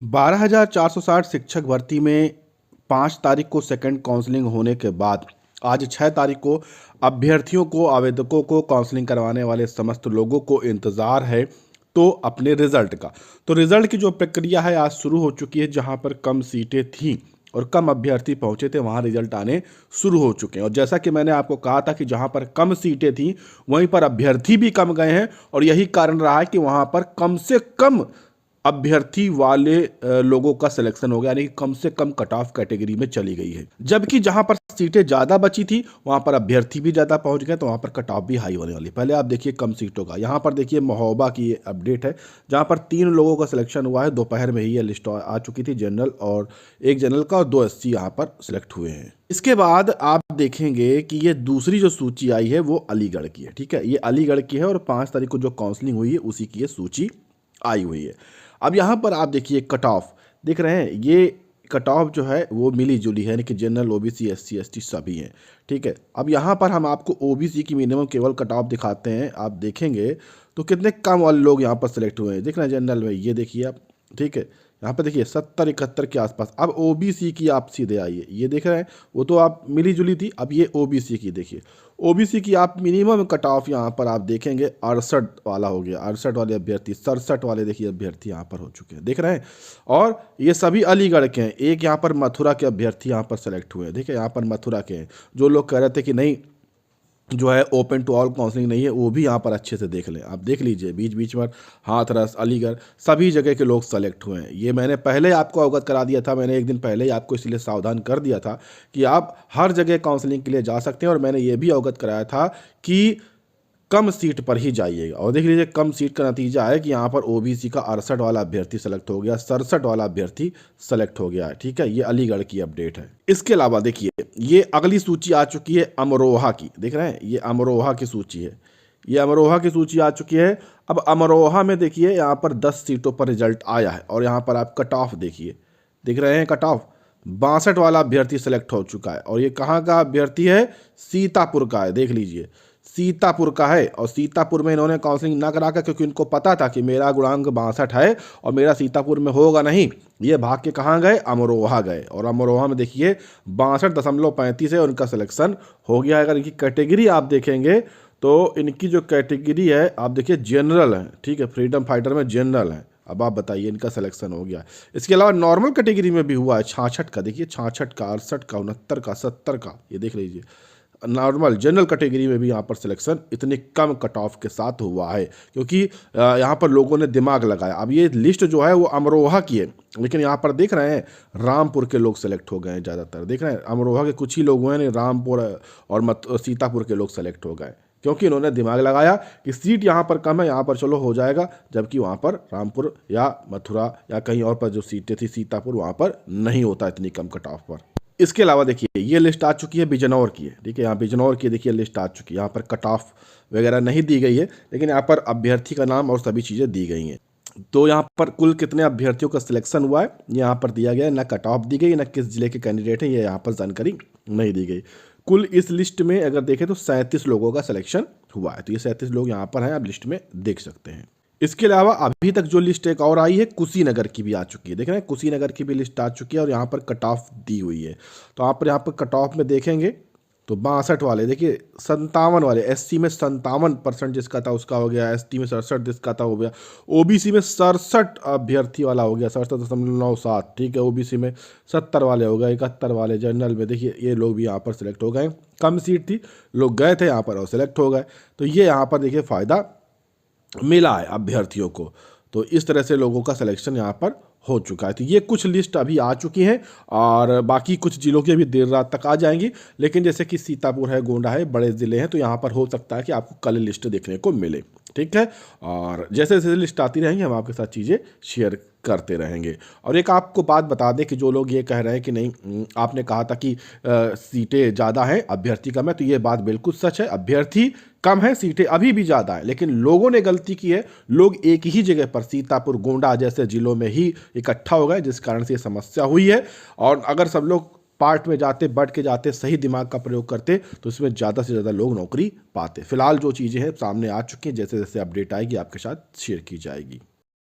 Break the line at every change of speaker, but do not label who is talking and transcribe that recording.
12,460 शिक्षक भर्ती में 5 तारीख को सेकंड काउंसलिंग होने के बाद आज 6 तारीख को अभ्यर्थियों को, आवेदकों को, काउंसलिंग करवाने वाले समस्त लोगों को इंतज़ार है तो अपने रिज़ल्ट का। तो रिज़ल्ट की जो प्रक्रिया है आज शुरू हो चुकी है। जहां पर कम सीटें थीं और कम अभ्यर्थी पहुंचे थे, वहां रिजल्ट आने शुरू हो चुके हैं। और जैसा कि मैंने आपको कहा था कि जहां पर कम सीटें थीं वहीं पर अभ्यर्थी भी कम गए हैं और यही कारण रहा है कि वहां पर कम से कम अभ्यर्थी वाले लोगों का सिलेक्शन हो गया, यानी कि कम से कम कट ऑफ कैटेगरी में चली गई है। जबकि जहां पर सीटें ज़्यादा बची थी वहां पर अभ्यर्थी भी ज़्यादा पहुंच गए, तो वहां पर कट ऑफ भी हाई होने वाली। पहले आप देखिए कम सीटों का, यहां पर देखिए महोबा की अपडेट है जहां पर 3 लोगों का सिलेक्शन हुआ है। दोपहर में ही यह लिस्ट आ चुकी थी, जनरल और एक जनरल का, और 2 SC यहाँ पर सिलेक्ट हुए हैं। इसके बाद आप देखेंगे कि ये दूसरी जो सूची आई है वो अलीगढ़ की है। ठीक है, ये अलीगढ़ की है और 5 तारीख को जो काउंसलिंग हुई है उसी की ये सूची आई हुई है। अब यहाँ पर आप देखिए कट ऑफ देख रहे हैं, ये कट ऑफ जो है वो मिली जुली है, यानी कि जनरल, OBC, SC, ST सभी हैं। ठीक है, अब यहाँ पर हम आपको OBC की मिनिमम केवल कट ऑफ दिखाते हैं। आप देखेंगे तो कितने कम वाले लोग यहाँ पर सेलेक्ट हुए हैं, देख रहे हैं जनरल में, ये देखिए आप। ठीक है, यहाँ पर देखिए 70-71 के आसपास। अब OBC की आप सीधे आइए, ये देख रहे हैं, वो तो आप मिली जुली थी। अब ये OBC की देखिए, OBC की आप मिनिमम कट ऑफ यहाँ पर आप देखेंगे 68 वाला हो गया, 68 वाले अभ्यर्थी, 67 वाले देखिए अभ्यर्थी यहाँ पर हो चुके हैं, देख रहे हैं। और ये सभी अलीगढ़ के हैं। एक यहाँ पर मथुरा के अभ्यर्थी यहाँ पर सेलेक्ट हुए हैं, देखिए यहाँ पर मथुरा के हैं। जो लोग कह रहे थे कि नहीं जो है ओपन टू ऑल काउंसलिंग नहीं है, वो भी यहाँ पर अच्छे से देख लें। आप देख लीजिए, बीच बीच में हाथरस, अलीगढ़, सभी जगह के लोग सेलेक्ट हुए हैं। ये मैंने पहले आपको अवगत करा दिया था, मैंने एक दिन पहले ही आपको इसलिए सावधान कर दिया था कि आप हर जगह काउंसलिंग के लिए जा सकते हैं। और मैंने ये भी अवगत कराया था कि कम सीट पर ही जाइएगा। और देख लीजिए कम सीट का नतीजा है कि यहाँ पर OBC का 68 वाला अभ्यर्थी सेलेक्ट हो गया, 67 वाला अभ्यर्थी सेलेक्ट हो गया है। ठीक है, ये अलीगढ़ की अपडेट है। इसके अलावा देखिए ये अगली सूची आ चुकी है अमरोहा की, देख रहे हैं, ये अमरोहा की सूची है, ये अमरोहा की सूची आ चुकी है। अब अमरोहा में देखिए यहाँ पर 10 सीटों पर रिजल्ट आया है और यहाँ पर आप कट ऑफ देखिए, दिख रहे हैं कट ऑफ 62 वाला अभ्यर्थी सेलेक्ट हो चुका है। और ये कहाँ का अभ्यर्थी है? सीतापुर का है, देख लीजिए सीतापुर का है। और सीतापुर में इन्होंने काउंसलिंग ना करा कर, क्योंकि इनको पता था कि मेरा गुणांक 62 है और मेरा सीतापुर में होगा नहीं। ये भाग के कहाँ गए? अमरोहा गए। और अमरोहा में देखिए 62.35 है, उनका सिलेक्शन हो गया है। अगर इनकी कैटेगरी आप देखेंगे तो इनकी जो कैटेगरी है आप देखिए जनरल है। ठीक है, फ्रीडम फाइटर में जनरल है। अब आप बताइए, इनका सिलेक्शन हो गया। इसके अलावा नॉर्मल कैटेगरी में भी हुआ है 66 का, देखिए 66 का, 68 का, 69 का, 70 का, ये देख लीजिए। नॉर्मल जनरल कैटेगरी में भी यहाँ पर सिलेक्शन इतने कम कट ऑफ के साथ हुआ है, क्योंकि यहाँ पर लोगों ने दिमाग लगाया। अब ये लिस्ट जो है वो अमरोहा की है, लेकिन यहाँ पर देख रहे हैं रामपुर के लोग सेलेक्ट हो गए हैं ज़्यादातर। देख रहे हैं अमरोहा के कुछ ही लोग हुए हैं, रामपुर और सीतापुर के लोग सेलेक्ट हो गए, क्योंकि इन्होंने दिमाग लगाया कि सीट यहाँ पर कम है, यहाँ पर चलो हो जाएगा। जबकि वहाँ पर रामपुर या मथुरा या कहीं और पर जो सीटें थी सीतापुर, वहाँ पर नहीं होता इतनी कम कट ऑफ पर। इसके अलावा देखिए ये लिस्ट आ चुकी है बिजनौर की है। ठीक है, यहाँ बिजनौर की देखिए लिस्ट आ चुकी है। यहाँ पर कट ऑफ वगैरह नहीं दी गई है, लेकिन यहाँ पर अभ्यर्थी का नाम और सभी चीज़ें दी गई हैं। तो यहाँ पर कुल कितने अभ्यर्थियों का सिलेक्शन हुआ है यहाँ पर दिया गया है, ना कट ऑफ दी गई, ना किस जिले के कैंडिडेट है, ये यहाँ पर जानकारी नहीं दी गई। कुल इस लिस्ट में अगर देखें तो 37 लोगों का सिलेक्शन हुआ है। तो ये 37 लोग यहाँ पर हैं, आप लिस्ट में देख सकते हैं। इसके अलावा अभी तक जो लिस्ट एक और आई है कुशीनगर की भी आ चुकी है, देख रहे हैं कुशीनगर की भी लिस्ट आ चुकी है और यहाँ पर कट ऑफ दी हुई है। तो आप यहाँ पर कट ऑफ में देखेंगे तो 62 वाले, देखिए 57 वाले, SC में 57% जिसका था उसका हो गया, ST में 67 जिसका था हो गया, OBC में 67 अभ्यर्थी वाला हो गया, 67.97। ठीक है, OBC में 70 वाले हो गए, 71 वाले। जनरल में देखिए ये लोग भी यहाँ पर सिलेक्ट हो गए, कम सीट थी, लोग गए थे यहाँ पर और सिलेक्ट हो गए। तो ये यहाँ पर देखिए फ़ायदा मिला है अभ्यर्थियों को। तो इस तरह से लोगों का सिलेक्शन यहाँ पर हो चुका है। तो ये कुछ लिस्ट अभी आ चुकी हैं और बाकी कुछ जिलों की अभी देर रात तक आ जाएंगी। लेकिन जैसे कि सीतापुर है, गोंडा है, बड़े ज़िले हैं, तो यहाँ पर हो सकता है कि आपको कल लिस्ट देखने को मिले। ठीक है, और जैसे जैसे लिस्ट आती रहेंगी हम आपके साथ चीज़ें शेयर करते रहेंगे। और एक आपको बात बता दें कि जो लोग ये कह रहे हैं कि नहीं आपने कहा था कि सीटें ज़्यादा हैं अभ्यर्थी कम है, तो ये बात बिल्कुल सच है। अभ्यर्थी कम है, सीटें अभी भी ज़्यादा है, लेकिन लोगों ने गलती की है। लोग एक ही जगह पर सीतापुर, गोंडा जैसे जिलों में ही इकट्ठा हो गए, जिस कारण से ये समस्या हुई है। और अगर सब लोग पार्ट में जाते, बढ़ के जाते, सही दिमाग का प्रयोग करते, तो इसमें ज़्यादा से ज़्यादा लोग नौकरी पाते। फिलहाल जो चीज़ें हैं सामने आ चुकी हैं, जैसे जैसे अपडेट आएगी आपके साथ शेयर की जाएगी।